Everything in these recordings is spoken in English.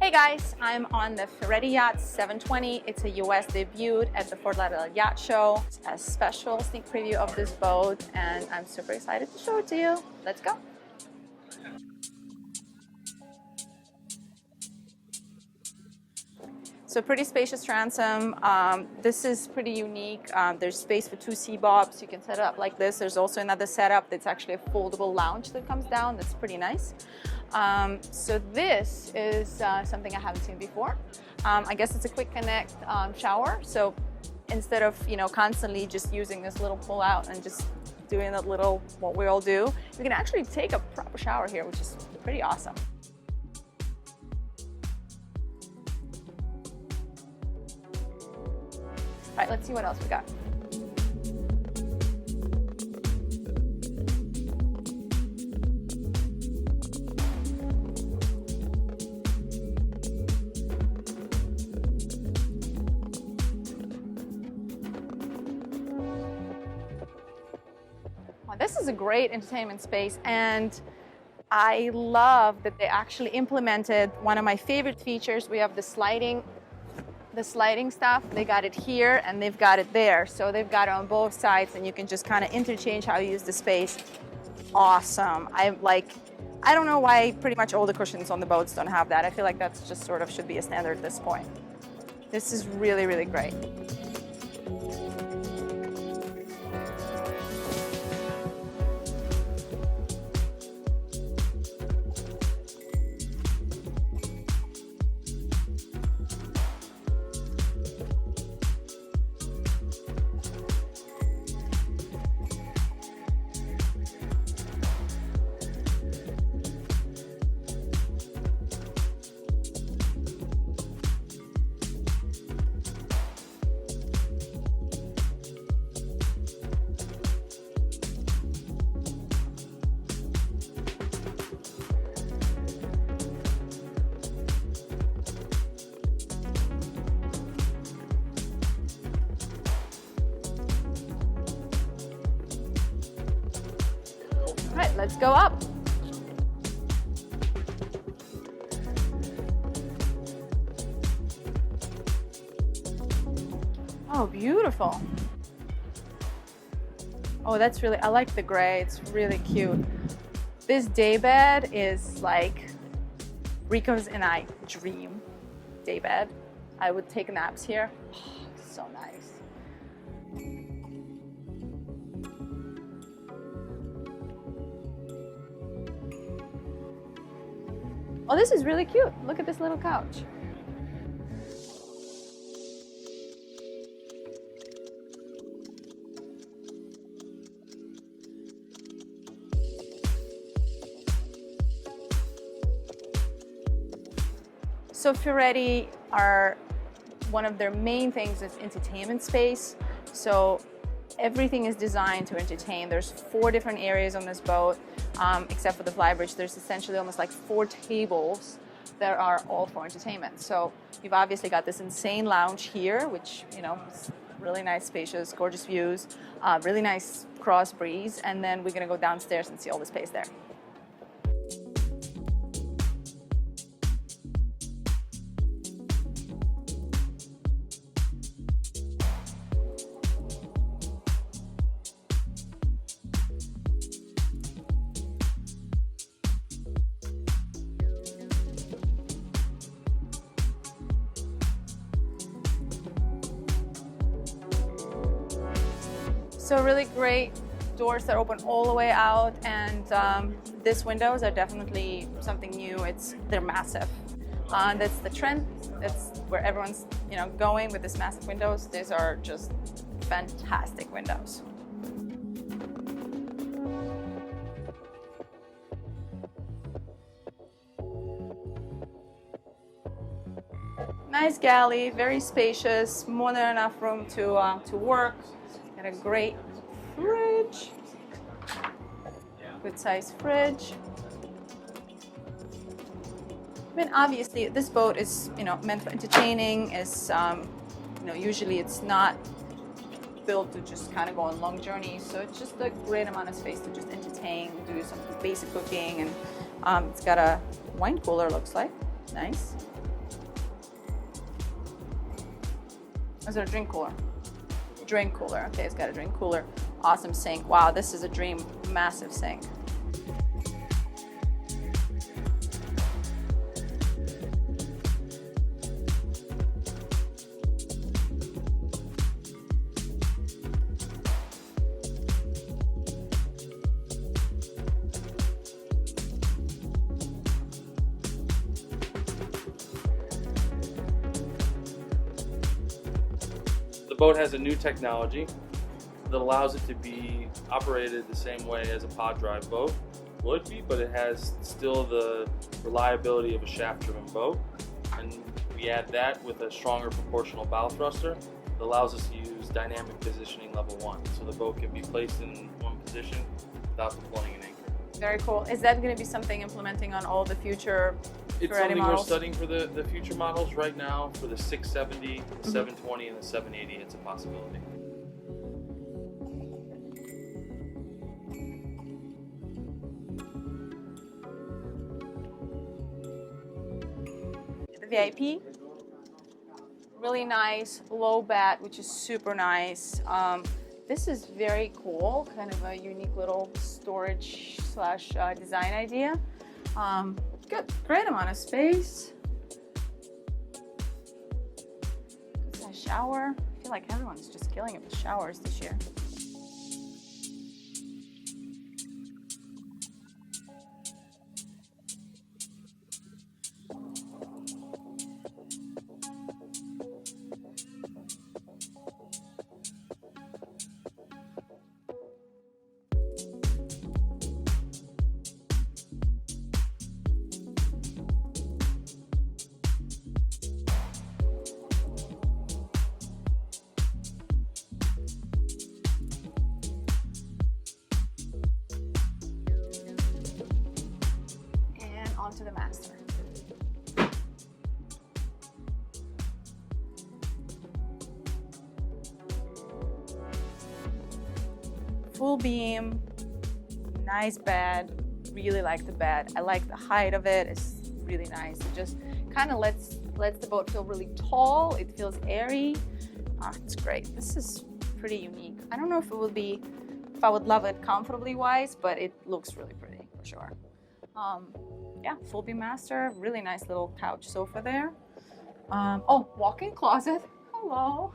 Hey guys, I'm on the Ferretti Yacht 720. It's a US debut at the Fort Lauderdale Yacht Show. It's a special sneak preview of this boat and I'm super excited to show it to you. Let's go. So pretty spacious transom. This is pretty unique. There's space for 2 sea bobs. You can set it up like this. There's also another setup that's actually a foldable lounge that comes down. That's pretty nice. So this is something I haven't seen before. I guess it's a quick connect shower. So instead of constantly just using this little pull out and just doing that little what we all do, you can actually take a proper shower here, which is pretty awesome. All right, let's see what else we got. Well, this is a great entertainment space, and I love that they actually implemented one of my favorite features. We have the sliding stuff. They got it here and they've got it there. So they've got it on both sides and you can just kind of interchange how you use the space. Awesome. I don't know why pretty much all the cushions on the boats don't have that. I feel like that's just sort of should be a standard at this point. This is really, really great. All right, let's go up. Oh, beautiful. Oh, that's really, I like the gray. It's really cute. This daybed is like Rico's and I dream daybed. I would take naps here. Oh, so nice. Oh, this is really cute. Look at this little couch. So Ferretti are one of their main things is entertainment space. So everything is designed to entertain. There's 4 different areas on this boat, except for the flybridge. There's essentially almost like 4 tables that are all for entertainment. So you've obviously got this insane lounge here, which is really nice, spacious, gorgeous views, really nice cross breeze, and then we're gonna go downstairs and see all the space there. So really great doors that open all the way out, and these windows are definitely something new. They're massive. That's the trend. That's where everyone's going with these massive windows. These are just fantastic windows. Nice galley, very spacious, more than enough room to work. Got a great fridge, good size fridge. I mean, obviously, this boat is meant for entertaining. Usually it's not built to just kind of go on long journeys, so it's just a great amount of space to just entertain, do some basic cooking, and it's got a wine cooler, looks like. Nice. Is it a drink cooler? Drink cooler. Okay, it's got a drink cooler. Awesome sink. Wow, this is a dream. Massive sink. The boat has a new technology that allows it to be operated the same way as a pod drive boat would be, but it has still the reliability of a shaft-driven boat. And we add that with a stronger proportional bow thruster that allows us to use dynamic positioning level 1. So the boat can be placed in one position without deploying an anchor. Very cool. Is that going to be something implementing on all the future It's Ferretti something models? we're studying for the future models right now. For the 670, the 720, and the 780, it's a possibility. The VIP, really nice, low bat, which is super nice. This is very cool, kind of a unique little storage slash design idea. Good, great amount of space. It's a shower. I feel like everyone's just killing it with showers this year. Onto the master. Full beam, nice bed, really like the bed. I like the height of it, it's really nice. It just kind of lets the boat feel really tall, it feels airy. It's great. This is pretty unique. I don't know if I would love it comfortably wise, but it looks really pretty for sure. Yeah, full beam master, really nice little couch sofa there. Oh, walk-in closet. Hello.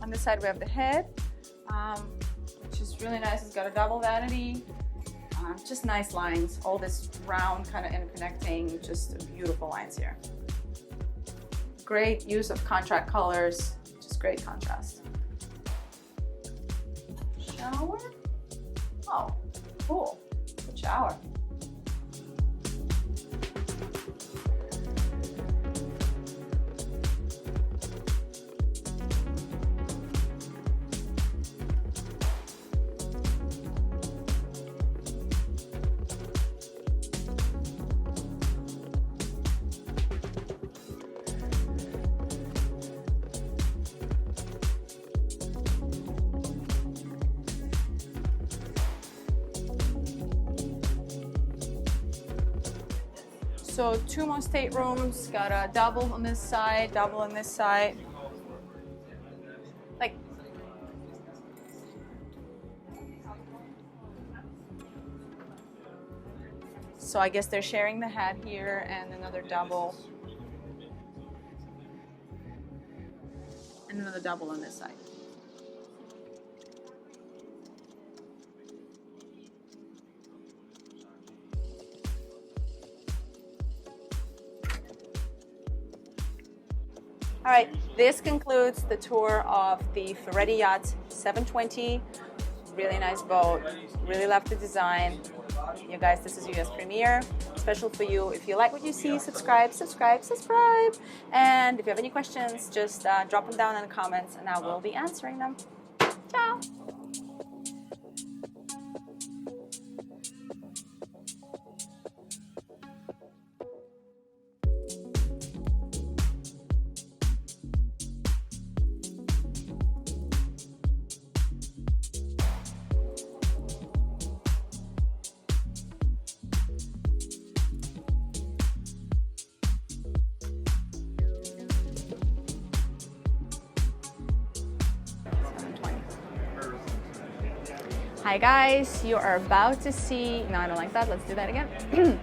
On this side we have the head, which is really nice. It's got a double vanity, just nice lines. All this round kind of interconnecting, just beautiful lines here. Great use of contrast colors, just great contrast. Shower? Oh, cool. Good shower. So 2 more staterooms, got a double on this side, double on this side. Like, so I guess they're sharing the head here and another double. And another double on this side. All right, this concludes the tour of the Ferretti Yacht 720. Really nice boat, really love the design. You guys, this is US premiere, special for you. If you like what you see, subscribe. And if you have any questions, just drop them down in the comments and I will be answering them. Ciao. Hi guys, you are about to see, no, I don't like that, let's do that again.